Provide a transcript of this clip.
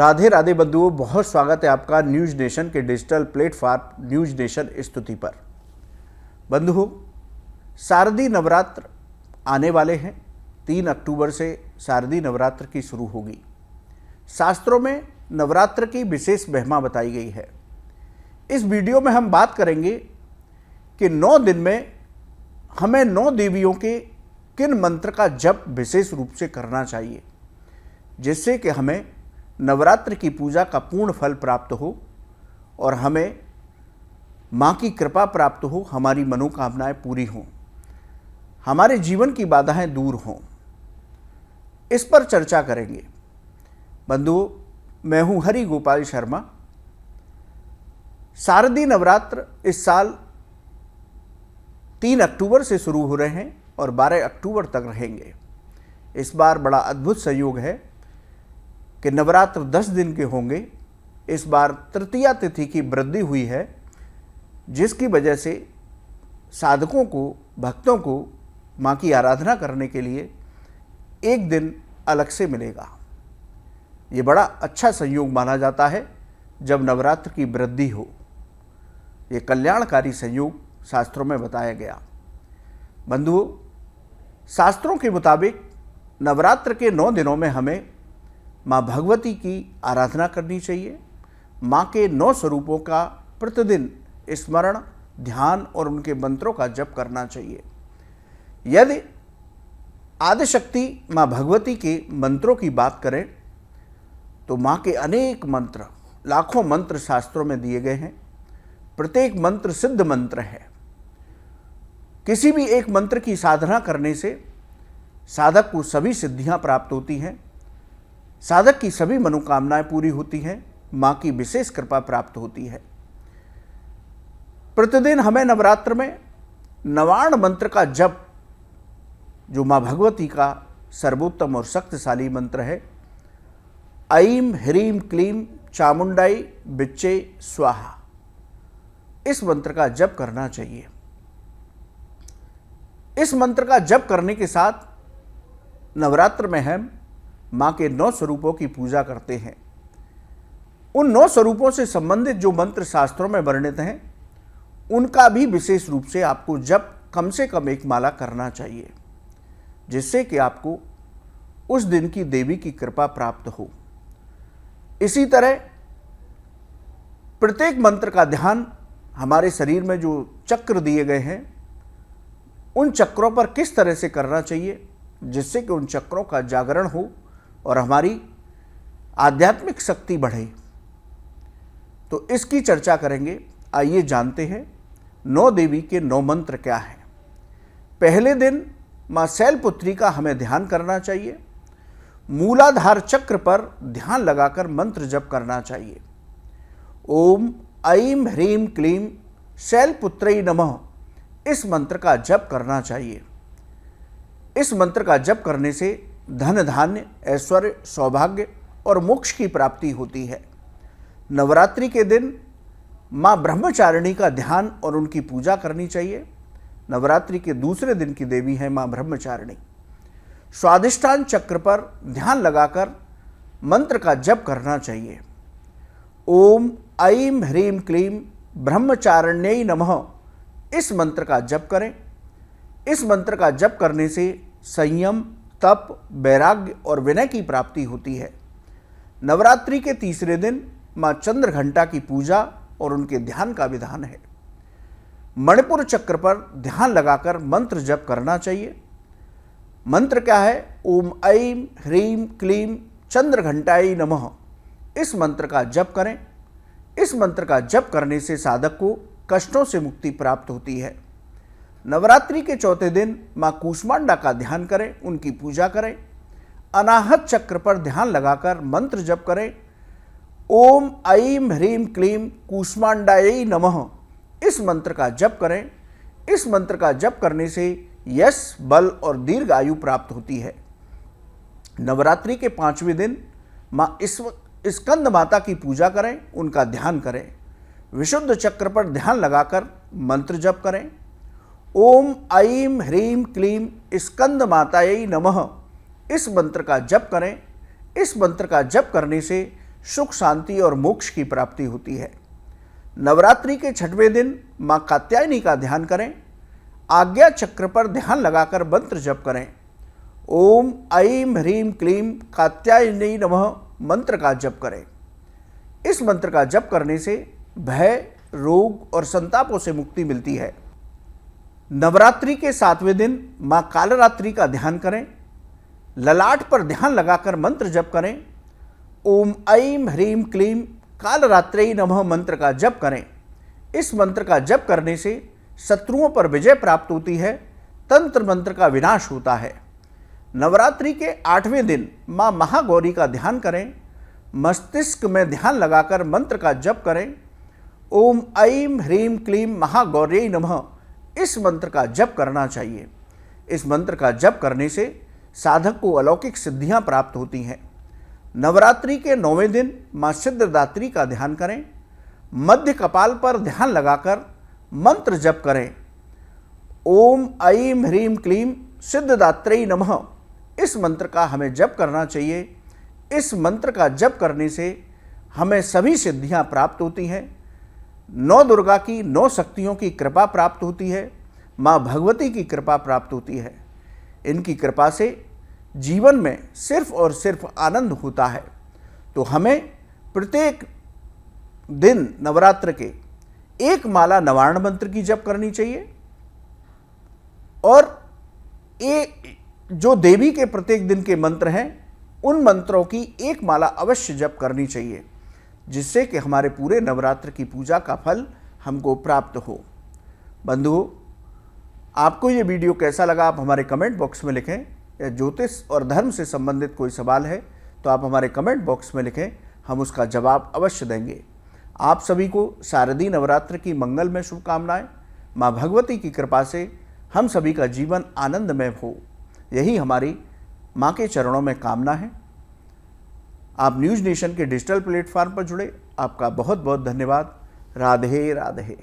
राधे राधे बंधुओं, बहुत स्वागत है आपका न्यूज नेशन के डिजिटल प्लेटफॉर्म न्यूज नेशन स्तुति पर। बंधुओं, शारदीय नवरात्र आने वाले हैं। 3 अक्टूबर से शारदीय नवरात्र की शुरू होगी। शास्त्रों में नवरात्र की विशेष महिमा बताई गई है। इस वीडियो में हम बात करेंगे कि 9 दिन में हमें 9 देवियों के किन मंत्र का जप विशेष रूप से करना चाहिए, जिससे कि हमें नवरात्र की पूजा का पूर्ण फल प्राप्त हो और हमें माँ की कृपा प्राप्त हो, हमारी मनोकामनाएं पूरी हों, हमारे जीवन की बाधाएं दूर हों। इस पर चर्चा करेंगे। बंधुओं, मैं हूँ हरि गोपाल शर्मा। शारदीय नवरात्र इस साल 3 अक्टूबर से शुरू हो रहे हैं और 12 अक्टूबर तक रहेंगे। इस बार बड़ा अद्भुत संयोग है कि नवरात्र 10 दिन के होंगे। इस बार तृतीया तिथि की वृद्धि हुई है, जिसकी वजह से साधकों को, भक्तों को माँ की आराधना करने के लिए एक दिन अलग से मिलेगा। ये बड़ा अच्छा संयोग माना जाता है जब नवरात्र की वृद्धि हो। ये कल्याणकारी संयोग शास्त्रों में बताया गया। बंधुओं, शास्त्रों के मुताबिक नवरात्र के 9 दिनों में हमें माँ भगवती की आराधना करनी चाहिए। माँ के 9 स्वरूपों का प्रतिदिन स्मरण, ध्यान और उनके मंत्रों का जप करना चाहिए। यदि आदिशक्ति माँ भगवती के मंत्रों की बात करें तो माँ के अनेक मंत्र, लाखों मंत्र शास्त्रों में दिए गए हैं। प्रत्येक मंत्र सिद्ध मंत्र है। किसी भी एक मंत्र की साधना करने से साधक को सभी सिद्धियां प्राप्त होती हैं, साधक की सभी मनोकामनाएं पूरी होती हैं, माँ की विशेष कृपा प्राप्त होती है। प्रतिदिन हमें नवरात्र में 99 मंत्र का जप, जो माँ भगवती का सर्वोत्तम और शक्तिशाली मंत्र है, ऐं ह्रीं क्लीं चामुंडाई बिच्चे स्वाहा, इस मंत्र का जप करना चाहिए। इस मंत्र का जप करने के साथ नवरात्र में हम माँ के 9 स्वरूपों की पूजा करते हैं। उन 9 स्वरूपों से संबंधित जो मंत्र शास्त्रों में वर्णित हैं, उनका भी विशेष रूप से आपको जप कम से कम एक माला करना चाहिए, जिससे कि आपको उस दिन की देवी की कृपा प्राप्त हो। इसी तरह प्रत्येक मंत्र का ध्यान हमारे शरीर में जो चक्र दिए गए हैं, उन चक्रों पर किस तरह से करना चाहिए, जिससे कि उन चक्रों का जागरण हो और हमारी आध्यात्मिक शक्ति बढ़े। तो इसकी चर्चा करेंगे। आइए जानते हैं 9 देवी के 9 मंत्र क्या हैं। पहले दिन माँ शैलपुत्री का हमें ध्यान करना चाहिए। मूलाधार चक्र पर ध्यान लगाकर मंत्र जप करना चाहिए। ओम ऐं ह्रीं क्लीं शैलपुत्रै नमः, इस मंत्र का जप करना चाहिए। इस मंत्र का जप करने से धन, धान्य, ऐश्वर्य, सौभाग्य और मोक्ष की प्राप्ति होती है। नवरात्रि के दिन माँ ब्रह्मचारिणी का ध्यान और उनकी पूजा करनी चाहिए। नवरात्रि के दूसरे दिन की देवी है माँ ब्रह्मचारिणी। स्वादिष्ठान चक्र पर ध्यान लगाकर मंत्र का जप करना चाहिए। ओम ऐं ह्रीं क्लीं ब्रह्मचारिण्यै नमः, इस मंत्र का जप करें। इस मंत्र का जप करने से संयम, तप, वैराग्य और विनय की प्राप्ति होती है। नवरात्रि के तीसरे दिन माँ चंद्रघंटा की पूजा और उनके ध्यान का विधान है। मणिपुर चक्र पर ध्यान लगाकर मंत्र जप करना चाहिए। मंत्र क्या है? ओम ऐं ह्रीं क्लीं चंद्रघंटायै नमः, इस मंत्र का जप करें। इस मंत्र का जप करने से साधक को कष्टों से मुक्ति प्राप्त होती है। नवरात्रि के चौथे दिन माँ कूष्मांडा का ध्यान करें, उनकी पूजा करें। अनाहत चक्र पर ध्यान लगाकर मंत्र जप करें। ओम ऐं ह्रीं क्लीं कूष्मांडायै नमः, इस मंत्र का जप करें। इस मंत्र का जप करने से यश, बल और दीर्घ आयु प्राप्त होती है। नवरात्रि के 5वें दिन माँ स्कंद माता की पूजा करें, उनका ध्यान करें। विशुद्ध चक्र पर ध्यान लगाकर मंत्र जप करें। ओम ऐं ह्रीं क्लीं स्कंद मातायै नमः, इस मंत्र का जप करें। इस मंत्र का जप करने से सुख शांति और मोक्ष की प्राप्ति होती है। नवरात्रि के 6वें दिन मां कात्यायनी का ध्यान करें। आज्ञा चक्र पर ध्यान लगाकर मंत्र जप करें। ओम ऐं ह्रीं क्लीं कात्यायनी नमः मंत्र का जप करें। इस मंत्र का जप करने से भय, रोग और संतापों से मुक्ति मिलती है। नवरात्रि के 7वें दिन मां कालरात्रि का ध्यान करें। ललाट पर ध्यान लगाकर मंत्र जप करें। ओम ऐं ह्रीं क्लीं कालरात्रै नमः मंत्र का जप करें। इस मंत्र का जप करने से शत्रुओं पर विजय प्राप्त होती है, तंत्र मंत्र का विनाश होता है। नवरात्रि के 8वें दिन मां महागौरी का ध्यान करें। मस्तिष्क में ध्यान लगाकर मंत्र का जप करें। ओम ऐं ह्रीं क्लीं महागौर्यै नमः इस मंत्र का जप करना चाहिए। इस मंत्र का जप करने से साधक को अलौकिक सिद्धियां प्राप्त होती हैं। नवरात्रि के 9वें दिन मां सिद्धिदात्री का ध्यान करें। मध्य कपाल पर ध्यान लगाकर मंत्र जप करें। ओम ऐं ह्रीं क्लीं सिद्धिदात्रै नमः इस मंत्र का हमें जप करना चाहिए। इस मंत्र का जप करने से हमें सभी सिद्धियां प्राप्त होती हैं। 9 दुर्गा की 9 शक्तियों की कृपा प्राप्त होती है। माँ भगवती की कृपा प्राप्त होती है। इनकी कृपा से जीवन में सिर्फ और सिर्फ आनंद होता है। तो हमें प्रत्येक दिन नवरात्र के एक माला नवारण मंत्र की जप करनी चाहिए और जो देवी के प्रत्येक दिन के मंत्र हैं उन मंत्रों की एक माला अवश्य जप करनी चाहिए, जिससे कि हमारे पूरे नवरात्र की पूजा का फल हमको प्राप्त हो। बंधुओं, आपको ये वीडियो कैसा लगा आप हमारे कमेंट बॉक्स में लिखें। या ज्योतिष और धर्म से संबंधित कोई सवाल है तो आप हमारे कमेंट बॉक्स में लिखें, हम उसका जवाब अवश्य देंगे। आप सभी को शारदीय नवरात्र की मंगलमय शुभकामनाएं। माँ भगवती की कृपा से हम सभी का जीवन आनंदमय हो, यही हमारी माँ के चरणों में कामना है। आप न्यूज़ नेशन के डिजिटल प्लेटफॉर्म पर जुड़े, आपका बहुत बहुत धन्यवाद। राधे राधे।